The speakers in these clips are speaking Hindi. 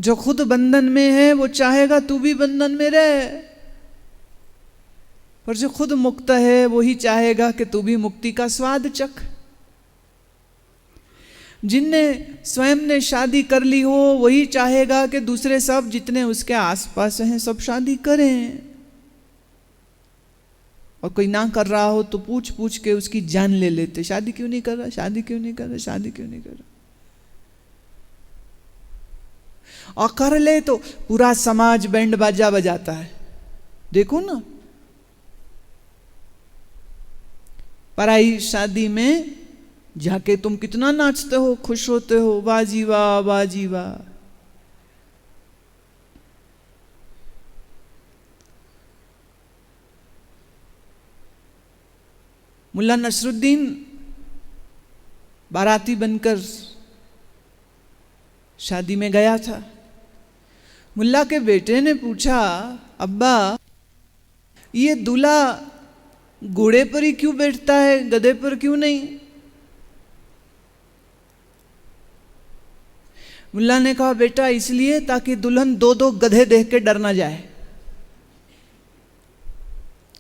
जो खुद बंधन में है वो चाहेगा तू भी बंधन में रहे, पर जो खुद मुक्त है वही चाहेगा कि तू भी मुक्ति का स्वाद चख। जिनने स्वयं ने शादी कर ली हो वही चाहेगा कि दूसरे सब जितने उसके आसपास हैं सब शादी करें, और कोई ना कर रहा हो तो पूछ पूछ के उसकी जान ले लेते, शादी क्यों नहीं कर रहा, शादी क्यों नहीं कर रहा, शादी क्यों नहीं कर रहा। और कर ले तो पूरा समाज बैंड बाजा बजाता है। देखो ना, पराई शादी में जाके तुम कितना नाचते हो, खुश होते हो, बाजी वाह बाजी वाह। मुल्ला नसरुद्दीन बाराती बनकर शादी में गया था। मुल्ला के बेटे ने पूछा, अब्बा ये दूल्हा घोड़े पर ही क्यों बैठता है, गधे पर क्यों नहीं? मुल्ला ने कहा, बेटा इसलिए ताकि दुल्हन दो दो गधे देख के डर ना जाए,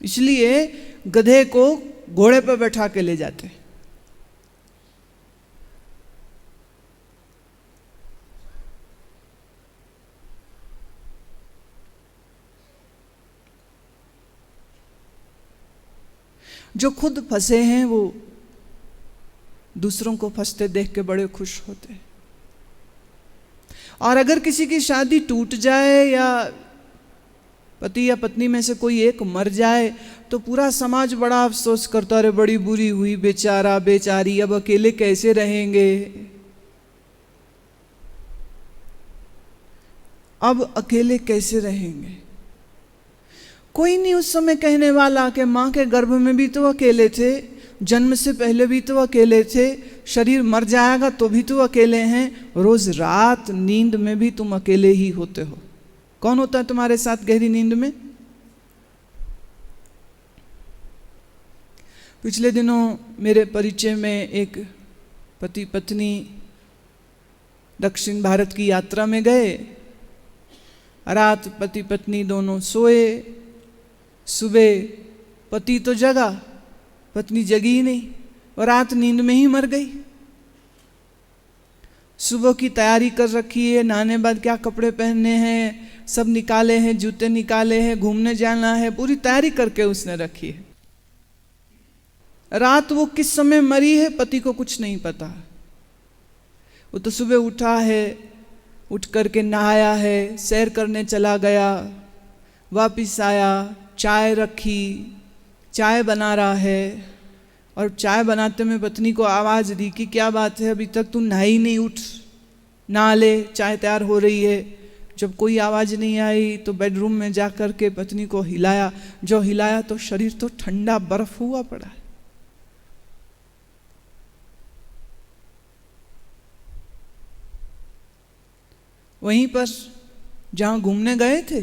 इसलिए गधे को घोड़े पर बैठा के ले जाते। जो खुद फंसे हैं वो दूसरों को फंसते देख के बड़े खुश होते। और अगर किसी की शादी टूट जाए या पति या पत्नी में से कोई एक मर जाए तो पूरा समाज बड़ा अफसोस करता, अरे बड़ी बुरी हुई, बेचारा बेचारी, अब अकेले कैसे रहेंगे, अब अकेले कैसे रहेंगे। कोई नहीं उस समय कहने वाला कि माँ के गर्भ में भी तो अकेले थे, जन्म से पहले भी तो अकेले थे, शरीर मर जाएगा तो भी तो अकेले हैं, रोज रात नींद में भी तुम अकेले ही होते हो। कौन होता है तुम्हारे साथ गहरी नींद में? पिछले दिनों मेरे परिचय में एक पति पत्नी दक्षिण भारत की यात्रा में गए। रात पति पत्नी दोनों सोए, सुबह पति तो जगा, पत्नी जगी ही नहीं और रात नींद में ही मर गई। सुबह की तैयारी कर रखी है, नहाने बाद क्या कपड़े पहनने हैं सब निकाले हैं, जूते निकाले हैं, घूमने जाना है, पूरी तैयारी करके उसने रखी है। रात वो किस समय मरी है पति को कुछ नहीं पता। वो तो सुबह उठा है, उठ करके नहाया है, सैर करने चला गया, वापिस आया, चाय रखी, चाय बना रहा है, और चाय बनाते में पत्नी को आवाज़ दी कि क्या बात है अभी तक तू नहाई नहीं, उठ नहा ले, चाय तैयार हो रही है। जब कोई आवाज़ नहीं आई तो बेडरूम में जा कर के पत्नी को हिलाया, जो हिलाया तो शरीर तो ठंडा बर्फ हुआ पड़ा है। वहीं पर जहाँ घूमने गए थे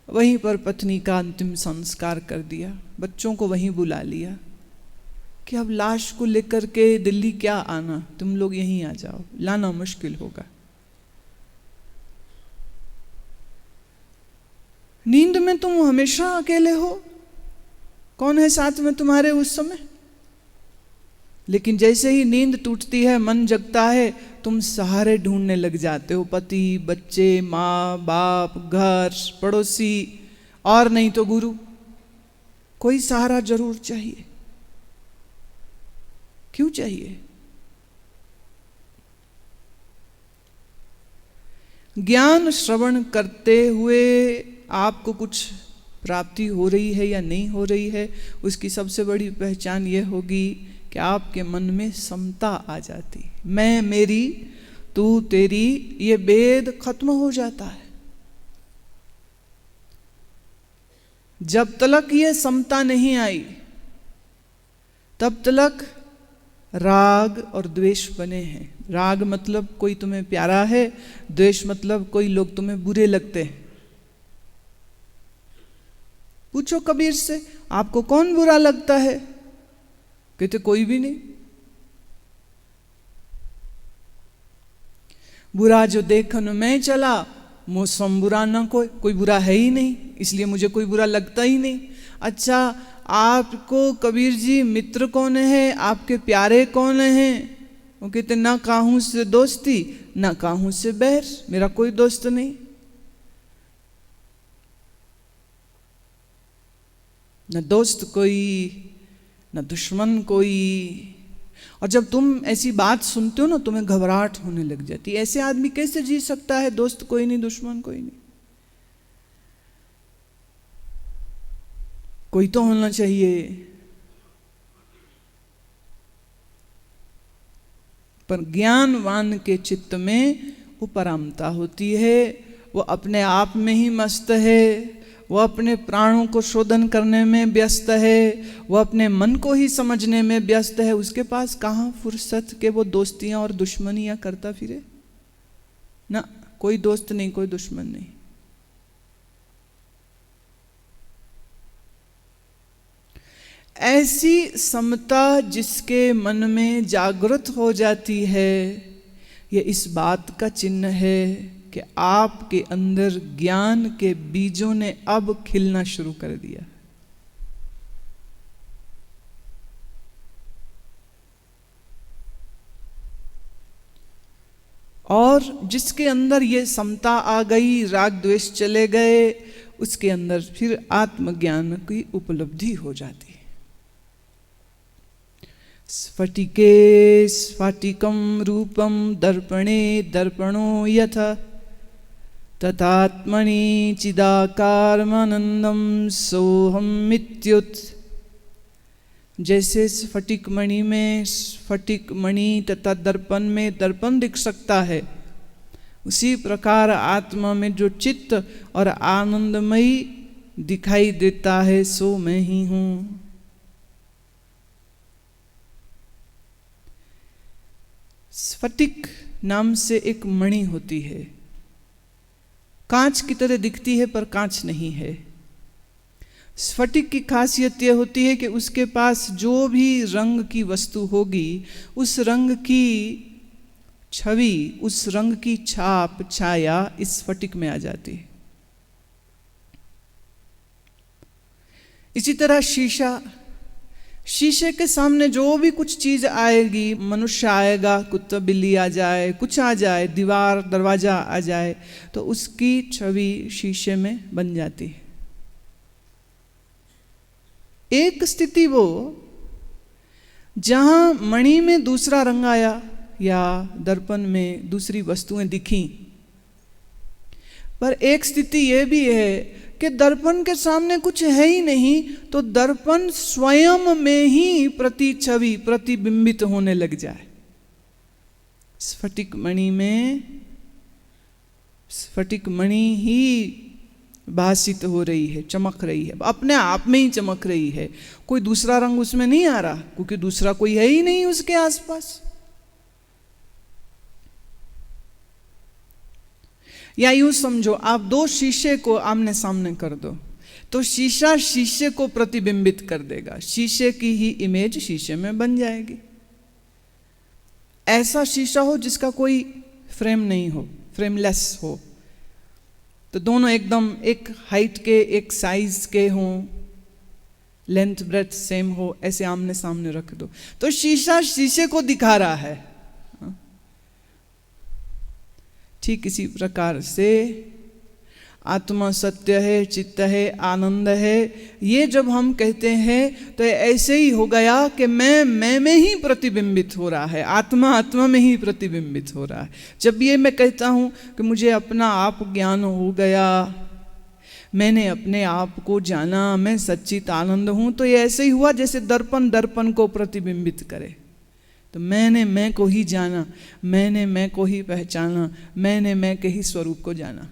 वहीं पर पत्नी का अंतिम संस्कार कर दिया, बच्चों को वहीं बुला लिया कि अब लाश को लेकर के दिल्ली क्या आना, तुम लोग यहीं आ जाओ, लाना मुश्किल होगा। नींद में तुम हमेशा अकेले हो, कौन है साथ में तुम्हारे उस समय? लेकिन जैसे ही नींद टूटती है, मन जगता है, तुम सहारे ढूंढने लग जाते हो, पति, बच्चे, माँ बाप, घर, पड़ोसी, और नहीं तो गुरु, कोई सहारा जरूर चाहिए। क्यों चाहिए? ज्ञान श्रवण करते हुए आपको कुछ प्राप्ति हो रही है या नहीं हो रही है, उसकी सबसे बड़ी पहचान यह होगी कि आपके मन में समता आ जाती, मैं मेरी तू तेरी, ये भेद खत्म हो जाता है। जब तक ये समता नहीं आई तब तक राग और द्वेष बने हैं। राग मतलब कोई तुम्हें प्यारा है, द्वेष मतलब कोई लोग तुम्हें बुरे लगते हैं। पूछो कबीर से, आपको कौन बुरा लगता है? कहते कोई भी नहीं। बुरा जो देखन में चला, मौसम बुरा ना कोई बुरा है ही नहीं, इसलिए मुझे कोई बुरा लगता ही नहीं। अच्छा, आपको कबीर जी मित्र कौन है, आपके प्यारे कौन हैं? वो कहते ना काहू से दोस्ती ना काहू से बैर, मेरा कोई दोस्त नहीं, न दोस्त कोई न दुश्मन कोई। और जब तुम ऐसी बात सुनते हो ना, तुम्हें घबराहट होने लग जाती है। ऐसे आदमी कैसे जी सकता है? दोस्त कोई नहीं, दुश्मन कोई नहीं, कोई तो होना चाहिए। पर ज्ञानवान के चित्त में उपरामता होती है, वो अपने आप में ही मस्त है, वो अपने प्राणों को शोधन करने में व्यस्त है, वो अपने मन को ही समझने में व्यस्त है। उसके पास कहाँ फुर्सत के वो दोस्तियां और दुश्मनियां करता फिरे ना। कोई दोस्त नहीं, कोई दुश्मन नहीं। ऐसी समता जिसके मन में जागृत हो जाती है, ये इस बात का चिन्ह है कि आपके अंदर ज्ञान के बीजों ने अब खिलना शुरू कर दिया। और जिसके अंदर ये समता आ गई, राग द्वेष चले गए, उसके अंदर फिर आत्मज्ञान की उपलब्धि हो जाती है। स्फटिके स्फटिकं रूपं दर्पणे दर्पणो यथा तथात्मनि चिदाकारमानंदम सोहमित्युत। जैसे स्फटिक मणि में स्फटिक मणि तथा दर्पण में दर्पण दिख सकता है, उसी प्रकार आत्मा में जो चित्त और आनंदमयी दिखाई देता है, सो मैं ही हूँ। स्फटिक नाम से एक मणि होती है, कांच की तरह दिखती है पर कांच नहीं है। स्फटिक की खासियत यह होती है कि उसके पास जो भी रंग की वस्तु होगी, उस रंग की छवि, उस रंग की छाप छाया इस स्फटिक में आ जाती है। इसी तरह शीशे के सामने जो भी कुछ चीज आएगी, मनुष्य आएगा, कुत्ता बिल्ली आ जाए, कुछ आ जाए, दीवार दरवाजा आ जाए, तो उसकी छवि शीशे में बन जाती है। एक स्थिति वो जहां मणि में दूसरा रंग आया या दर्पण में दूसरी वस्तुएं दिखी, पर एक स्थिति यह भी है कि दर्पण के सामने कुछ है ही नहीं, तो दर्पण स्वयं में ही प्रतिछवि प्रतिबिंबित होने लग जाए। स्फटिक मणि में स्फटिक मणि ही भासित हो रही है, चमक रही है, अपने आप में ही चमक रही है। कोई दूसरा रंग उसमें नहीं आ रहा, क्योंकि दूसरा कोई है ही नहीं उसके आसपास। या यूं समझो, आप दो शीशे को आमने सामने कर दो, तो शीशा शीशे को प्रतिबिंबित कर देगा, शीशे की ही इमेज शीशे में बन जाएगी। ऐसा शीशा हो जिसका कोई फ्रेम नहीं हो, फ्रेमलेस हो, तो दोनों एकदम एक हाइट के, एक साइज के हों, लेंथ ब्रेथ सेम हो, ऐसे आमने सामने रख दो, तो शीशा शीशे को दिखा रहा है। ठीक इसी प्रकार से आत्मा सत्य है, चित्त है, आनंद है, ये जब हम कहते हैं तो ऐसे ही हो गया कि मैं में ही प्रतिबिंबित हो रहा है, आत्मा आत्मा में ही प्रतिबिंबित हो रहा है। जब ये मैं कहता हूँ कि मुझे अपना आप ज्ञान हो गया, मैंने अपने आप को जाना, मैं सच्चित आनंद हूँ, तो ये ऐसे ही हुआ जैसे दर्पण दर्पण को प्रतिबिंबित करे। तो मैंने मैं को ही जाना, मैंने मैं को ही पहचाना, मैंने मैं के ही स्वरूप को जाना।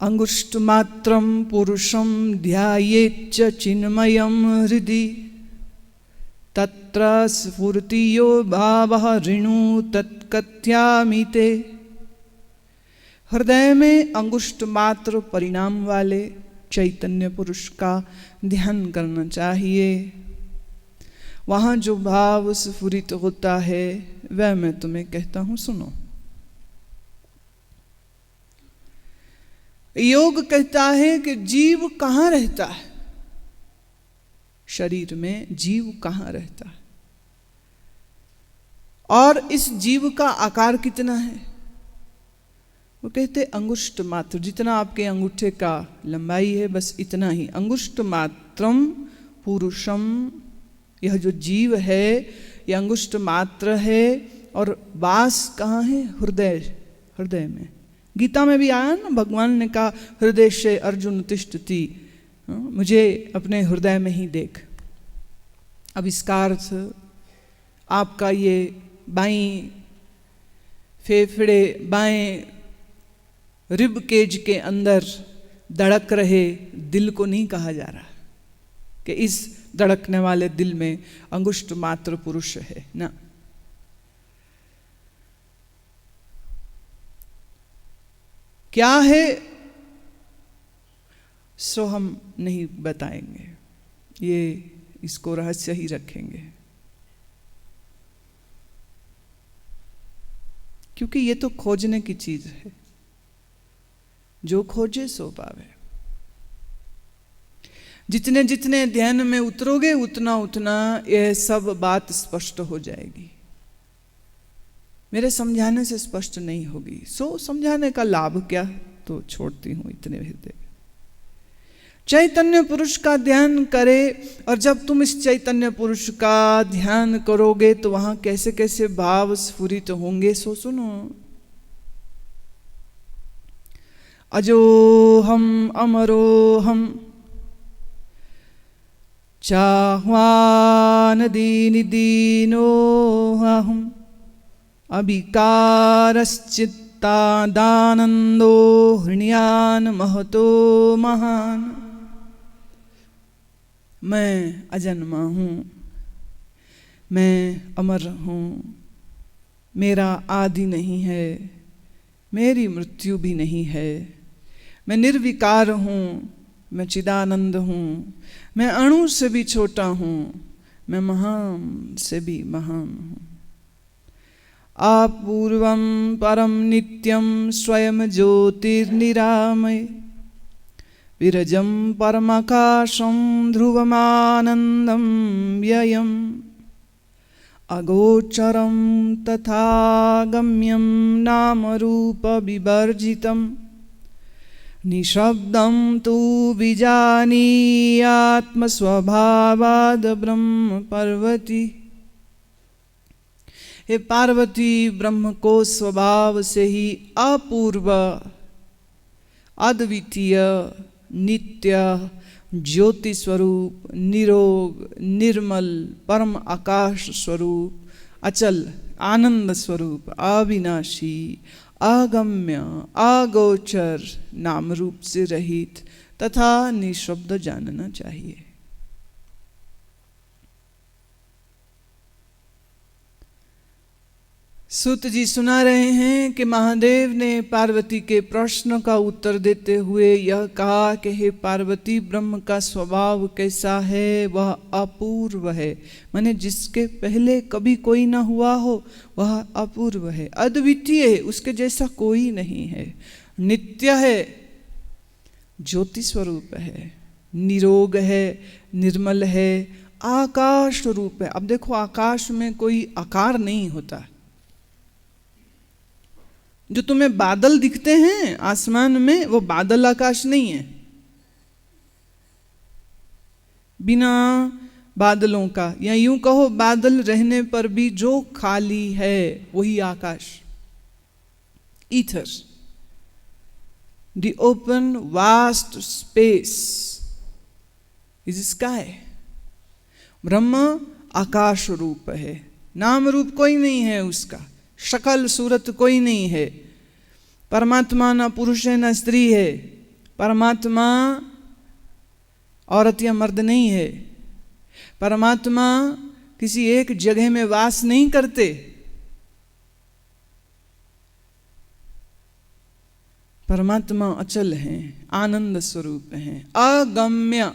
अंगुष्ठ मात्रम पुरुषम ध्यायेच्च चिन्मयम हृदि तत्र स्फुर्तियो भावः ऋणु तत्कथ्यामि ते। हृदय में अंगुष्ठ मात्र परिणाम वाले चैतन्य पुरुष का ध्यान करना चाहिए। वहाँ जो भाव स्फुरित होता है वह मैं तुम्हें कहता हूँ, सुनो। योग कहता है कि जीव कहाँ रहता है, शरीर में जीव कहाँ रहता है, और इस जीव का आकार कितना है। वो कहते अंगुष्ठ मात्र, जितना आपके अंगूठे का लंबाई है बस इतना ही। अंगुष्ठ मात्रम पुरुषम, यह जो जीव है यह अंगुष्ठ मात्र है। और वास कहाँ है, हृदय, हृदय में। गीता में भी आया ना, भगवान ने कहा हृदय से अर्जुन तिष्ठति, मुझे अपने हृदय में ही देख। अब इसका अर्थ आपका ये बाईं फेफड़े, बाएं रिब केज के अंदर धड़क रहे दिल को नहीं कहा जा रहा कि इस धड़कने वाले दिल में अंगुष्ठ मात्र पुरुष है ना। क्या है सो हम नहीं बताएंगे, ये इसको रहस्य ही रखेंगे, क्योंकि ये तो खोजने की चीज है। जो खोजे सो पावे। जितने जितने ध्यान में उतरोगे उतना उतना यह सब बात स्पष्ट हो जाएगी। मेरे समझाने से स्पष्ट नहीं होगी, सो समझाने का लाभ क्या, तो छोड़ती हूं इतने हृदय। चैतन्य पुरुष का ध्यान करे, और जब तुम इस चैतन्य पुरुष का ध्यान करोगे तो वहां कैसे कैसे भाव स्फुरित होंगे, सो सुनो। अजोहम अमरोहम चाह्वान दीनि दीनोहम अविकारश्चित्तादानंदो हृणयान महतो महान। मैं अजन्मा हूँ, मैं अमर हूँ, मेरा आदि नहीं है, मेरी मृत्यु भी नहीं है, मैं निर्विकार हूँ, मैं चिदानंद हूँ, मैं अणु से भी छोटा हूँ, मैं महान से भी महान हूँ। अपूर्वम परम नित्यम स्वयं ज्योतिर्निरामय विरजम परमाकाशम ध्रुवमानंदम व्ययम अगोचरम तथा गम्यम नाम रूप विवर्जितम निशब्दम तु विजानीयात्म स्वभावाद ब्रह्म पार्वती। हे पार्वती, ब्रह्म को स्वभाव से ही अपूर्व, अद्वितीय, नित्य, ज्योति स्वरूप, निरोग, निर्मल, परम आकाश स्वरूप, अचल, आनंद स्वरूप, अविनाशी, अगम्य, अगोचर, नाम रूप से रहित तथा निशब्द जानना चाहिए। सूत जी सुना रहे हैं कि महादेव ने पार्वती के प्रश्न का उत्तर देते हुए यह कहा कि हे पार्वती, ब्रह्म का स्वभाव कैसा है, वह अपूर्व है, माने जिसके पहले कभी कोई ना हुआ हो वह अपूर्व है, अद्वितीय है, उसके जैसा कोई नहीं है, नित्य है, ज्योति स्वरूप है, निरोग है, निर्मल है, आकाश रूप है। अब देखो, आकाश में कोई आकार नहीं होता। जो तुम्हें बादल दिखते हैं आसमान में, वो बादल आकाश नहीं है। बिना बादलों का, या यूं कहो बादल रहने पर भी जो खाली है वही आकाश। Ether, the open vast space is sky. ब्रह्म आकाश रूप है, नाम रूप कोई नहीं है उसका, शकल सूरत कोई नहीं है। परमात्मा ना पुरुष है ना स्त्री है, परमात्मा औरत या मर्द नहीं है, परमात्मा किसी एक जगह में वास नहीं करते। परमात्मा अचल हैं, आनंद स्वरूप हैं, अगम्य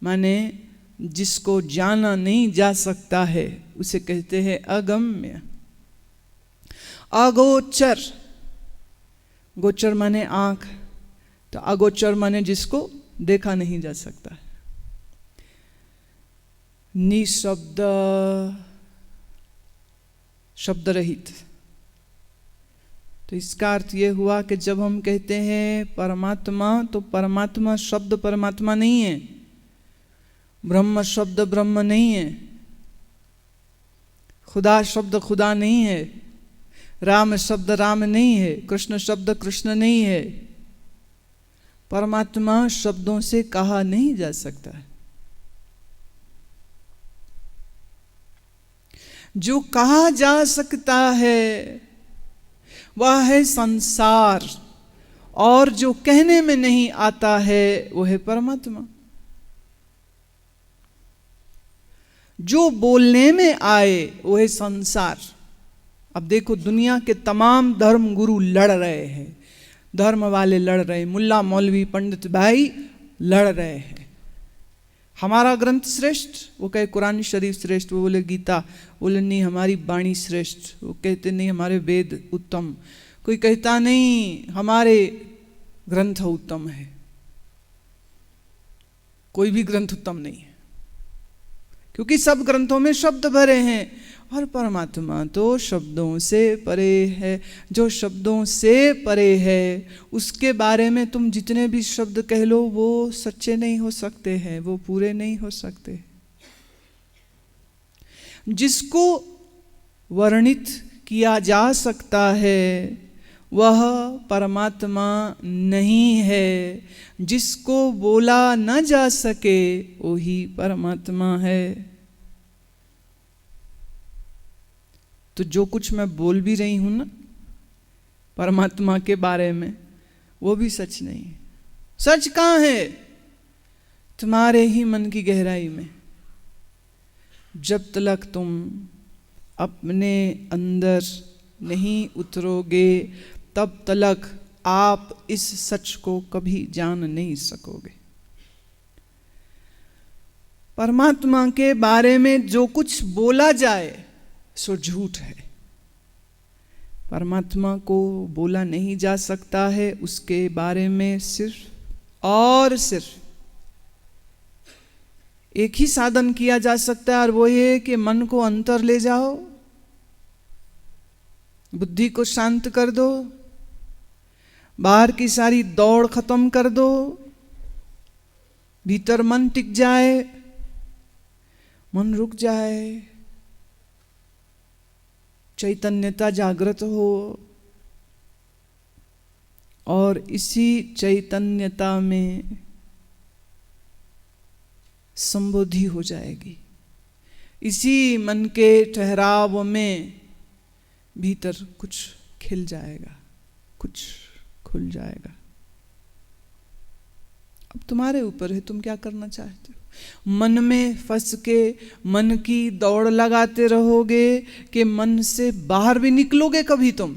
माने जिसको जाना नहीं जा सकता है उसे कहते हैं अगम्य। अगोचर, गोचर माने आंख, तो अगोचर माने जिसको देखा नहीं जा सकता। निशब्द, शब्द रहित। तो इसका अर्थ ये हुआ कि जब हम कहते हैं परमात्मा, तो परमात्मा शब्द परमात्मा नहीं है, ब्रह्म शब्द ब्रह्म नहीं है, खुदा शब्द खुदा नहीं है, राम शब्द राम नहीं है, कृष्ण शब्द कृष्ण नहीं है। परमात्मा शब्दों से कहा नहीं जा सकता। जो कहा जा सकता है वह है संसार, और जो कहने में नहीं आता है वह है परमात्मा। जो बोलने में आए वह है संसार। अब देखो, दुनिया के तमाम धर्म गुरु लड़ रहे हैं, धर्म वाले लड़ रहे हैं, मुल्ला मौलवी पंडित भाई लड़ रहे हैं। हमारा ग्रंथ श्रेष्ठ, वो कहे कुरान शरीफ श्रेष्ठ, वो बोले गीता, बोले नहीं हमारी वाणी श्रेष्ठ, वो कहते नहीं हमारे वेद उत्तम, कोई कहता नहीं हमारे ग्रंथ उत्तम है। कोई भी ग्रंथ उत्तम नहीं है, क्योंकि सब ग्रंथों में शब्द भरे हैं, और परमात्मा तो शब्दों से परे है। जो शब्दों से परे है उसके बारे में तुम जितने भी शब्द कह लो वो सच्चे नहीं हो सकते हैं, वो पूरे नहीं हो सकते। जिसको वर्णित किया जा सकता है वह परमात्मा नहीं है, जिसको बोला न जा सके वही परमात्मा है। तो जो कुछ मैं बोल भी रही हूं ना परमात्मा के बारे में, वो भी सच नहीं है। सच कहाँ है? तुम्हारे ही मन की गहराई में। जब तक तुम अपने अंदर नहीं उतरोगे तब तक आप इस सच को कभी जान नहीं सकोगे। परमात्मा के बारे में जो कुछ बोला जाए सो झूठ है। परमात्मा को बोला नहीं जा सकता है, उसके बारे में सिर्फ और सिर्फ एक ही साधन किया जा सकता है, और वो ये कि मन को अंतर ले जाओ, बुद्धि को शांत कर दो, बाहर की सारी दौड़ खत्म कर दो, भीतर मन टिक जाए, मन रुक जाए, चैतन्यता जागृत हो, और इसी चैतन्यता में संबोधि हो जाएगी। इसी मन के ठहराव में भीतर कुछ खिल जाएगा, कुछ खुल जाएगा। अब तुम्हारे ऊपर है, तुम क्या करना चाहते हो। मन में फंस के मन की दौड़ लगाते रहोगे कि मन से बाहर भी निकलोगे कभी तुम?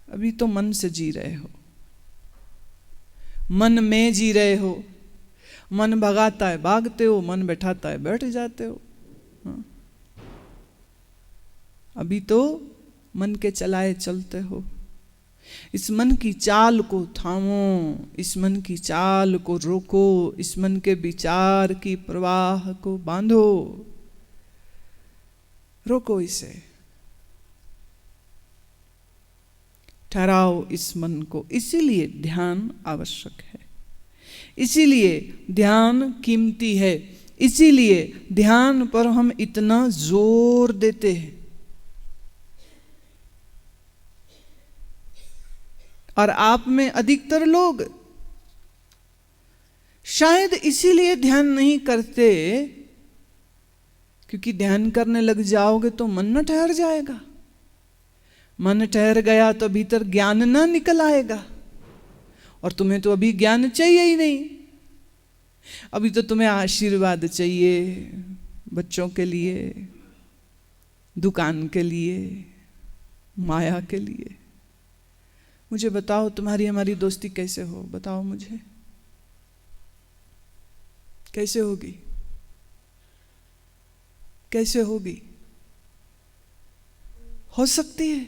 अभी तो मन से जी रहे हो, मन में जी रहे हो। मन भगाता है भागते हो, मन बैठाता है बैठ जाते हो। हाँ? अभी तो मन के चलाए चलते हो। इस मन की चाल को थामो, इस मन की चाल को रोको, इस मन के विचार की प्रवाह को बांधो, रोको इसे, ठहराओ इस मन को। इसीलिए ध्यान आवश्यक है, इसीलिए ध्यान कीमती है, इसीलिए ध्यान पर हम इतना जोर देते हैं। और आप में अधिकतर लोग शायद इसीलिए ध्यान नहीं करते, क्योंकि ध्यान करने लग जाओगे तो मन न ठहर जाएगा। मन ठहर गया तो भीतर ज्ञान ना निकल आएगा, और तुम्हें तो अभी ज्ञान चाहिए ही नहीं। अभी तो तुम्हें आशीर्वाद चाहिए, बच्चों के लिए, दुकान के लिए, माया के लिए। मुझे बताओ तुम्हारी हमारी दोस्ती कैसे हो, बताओ मुझे। कैसे होगी? कैसे होगी? हो सकती है।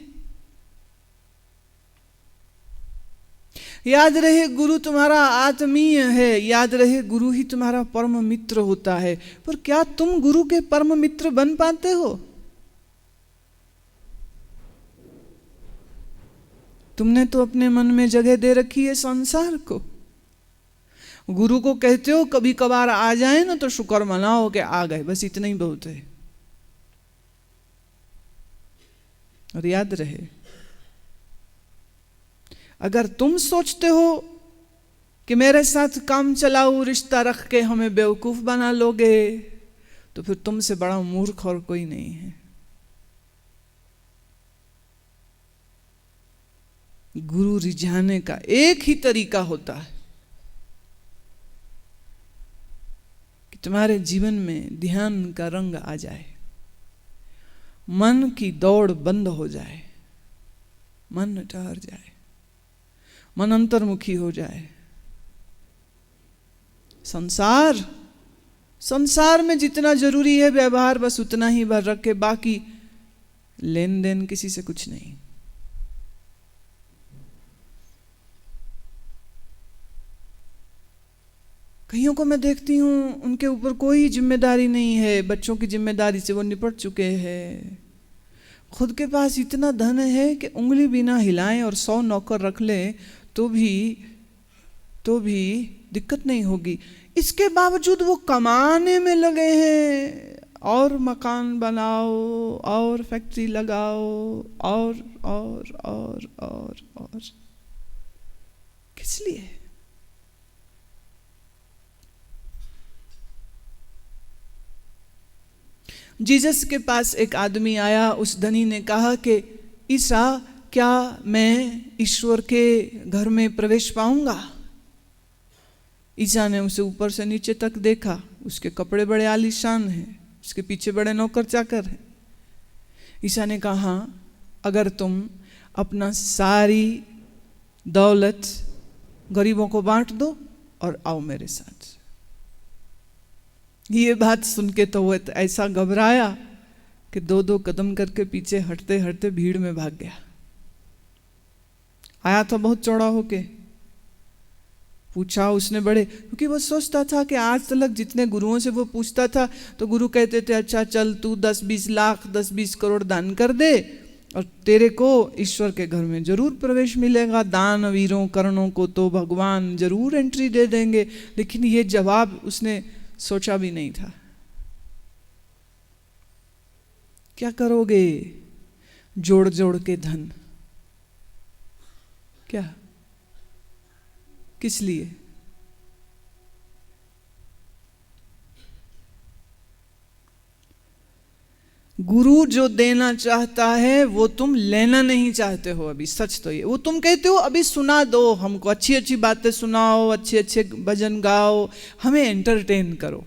याद रहे गुरु तुम्हारा आत्मीय है, याद रहे गुरु ही तुम्हारा परम मित्र होता है। पर क्या तुम गुरु के परम मित्र बन पाते हो? तुमने तो अपने मन में जगह दे रखी है संसार को। गुरु को कहते हो कभी कभार आ जाए ना तो शुक्र मनाओ कि आ गए, बस इतना ही बहुत है। और याद रहे, अगर तुम सोचते हो कि मेरे साथ काम चलाऊ रिश्ता रख के हमें बेवकूफ बना लोगे, तो फिर तुमसे बड़ा मूर्ख और कोई नहीं है। गुरु रिझाने का एक ही तरीका होता है कि तुम्हारे जीवन में ध्यान का रंग आ जाए, मन की दौड़ बंद हो जाए, मन ठहर जाए, मन अंतर्मुखी हो जाए। संसार में जितना जरूरी है व्यवहार बस उतना ही भर रखे, बाकी लेन देन किसी से कुछ नहीं। कईयों को मैं देखती हूँ उनके ऊपर कोई जिम्मेदारी नहीं है, बच्चों की जिम्मेदारी से वो निपट चुके हैं। खुद के पास इतना धन है कि उंगली बिना हिलाएं और 100 नौकर रख लें तो भी दिक्कत नहीं होगी। इसके बावजूद वो कमाने में लगे हैं, और मकान बनाओ और फैक्ट्री लगाओ और किस लिए? जीसस के पास एक आदमी आया, उस धनी ने कहा कि ईसा, क्या मैं ईश्वर के घर में प्रवेश पाऊंगा? ईसा ने उसे ऊपर से नीचे तक देखा, उसके कपड़े बड़े आलीशान हैं, उसके पीछे बड़े नौकर चाकर हैं। ईसा ने कहा, हाँ, अगर तुम अपना सारी दौलत गरीबों को बांट दो और आओ मेरे साथ। ये बात सुन के तो वो ऐसा घबराया कि 2-2 कदम करके पीछे हटते हटते भीड़ में भाग गया। आया तो बहुत चौड़ा होके, पूछा उसने बड़े, क्योंकि वो सोचता था कि आज तक जितने गुरुओं से वो पूछता था तो गुरु कहते थे अच्छा चल तू 10-20 लाख 10-20 करोड़ दान कर दे और तेरे को ईश्वर के घर में जरूर प्रवेश मिलेगा, दानवीरों कर्णों को तो भगवान जरूर एंट्री दे देंगे। लेकिन ये जवाब उसने सोचा भी नहीं था। क्या करोगे जोड़ जोड़ के धन? क्या, किस लिए? गुरु जो देना चाहता है वो तुम लेना नहीं चाहते हो। अभी सच तो ये, वो तुम कहते हो अभी सुना दो हमको, अच्छी अच्छी बातें सुनाओ, अच्छे अच्छे भजन गाओ, हमें एंटरटेन करो।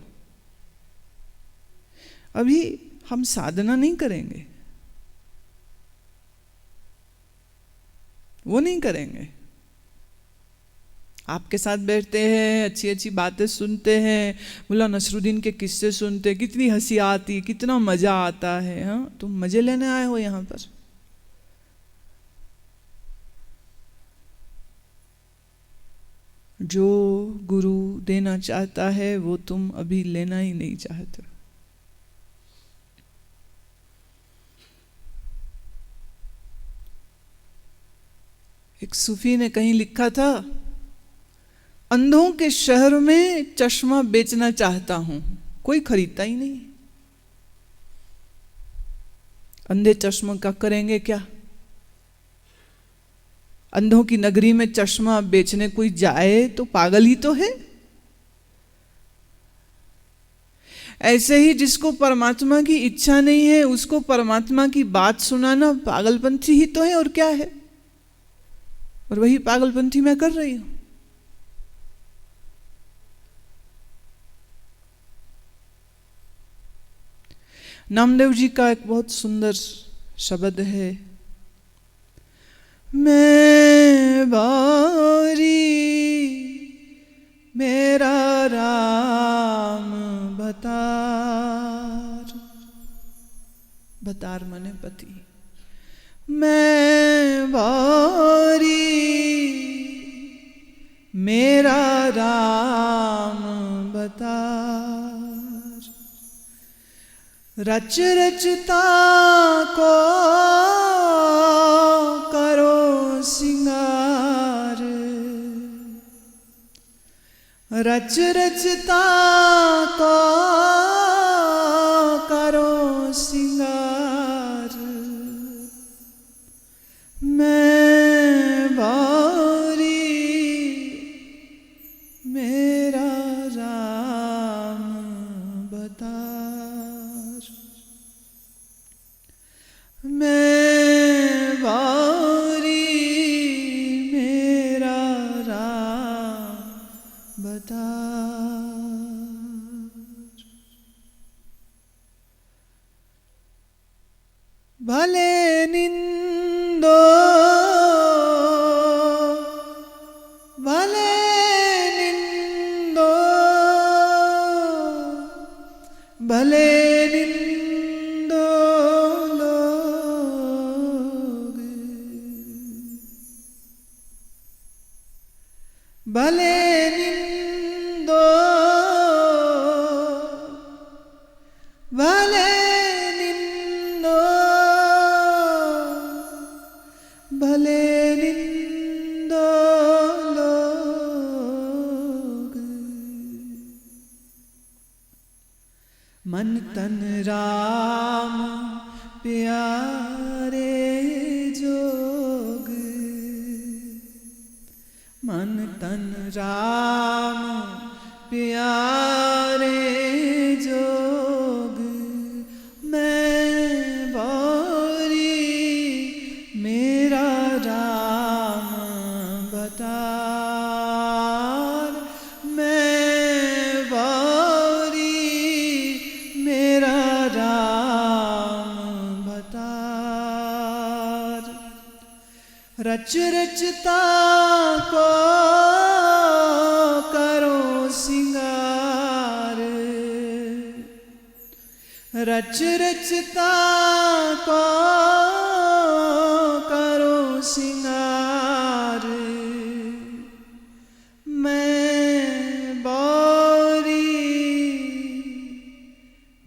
अभी हम साधना नहीं करेंगे, वो नहीं करेंगे। आपके साथ बैठते हैं, अच्छी अच्छी बातें सुनते हैं, मुल्ला नसरुद्दीन के किस्से सुनते हैं, कितनी हंसी आती, कितना मजा आता है। हाँ, तुम मजे लेने आए हो यहाँ पर। जो गुरु देना चाहता है वो तुम अभी लेना ही नहीं चाहते। एक सूफी ने कहीं लिखा था, अंधों के शहर में चश्मा बेचना चाहता हूं, कोई खरीदता ही नहीं। अंधे चश्मा का करेंगे क्या? अंधों की नगरी में चश्मा बेचने कोई जाए तो पागल ही तो है। ऐसे ही जिसको परमात्मा की इच्छा नहीं है उसको परमात्मा की बात सुनाना पागलपंथी ही तो है, और क्या है। और वही पागलपंथी मैं कर रही हूं। नामदेव जी का एक बहुत सुंदर शब्द है, मैं बारी मेरा राम पति। मैं बारी मेरा राम बतार, रच रचता को करो सिंगार, रच रचता को करो सिंगार। मैं बारी मेरा राम बतार, मैं बारी मेरा राम बतार। भले निंदो भले निंदो भले निंदो लोग, भले निंदो भले निंदो भले निंदो लोग। मन तन राम प्यारे जोग, मन तन राम प्यारे जोग। मैं बारी मेरा राम बतार, मैं बारी मेरा राम बतार। रच रचता को करो सिंगार, रच रचता को करो सिंगार। मैं बारी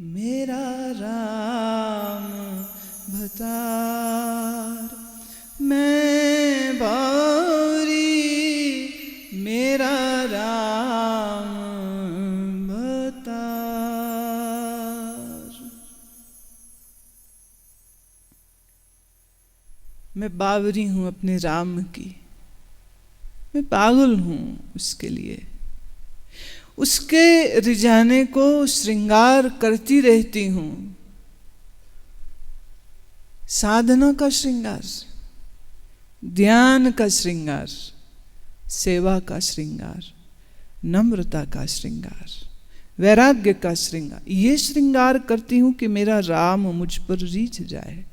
मेरा राम बतार, मैं बारी मेरा राम बतार। मैं बावरी हूँ अपने राम की, मैं पागल हूँ उसके लिए, उसके रिझाने को श्रृंगार करती रहती हूँ। साधना का श्रृंगार, ध्यान का श्रृंगार, सेवा का श्रृंगार, नम्रता का श्रृंगार, वैराग्य का श्रृंगार, ये श्रृंगार करती हूँ कि मेरा राम मुझ पर रीझ जाए।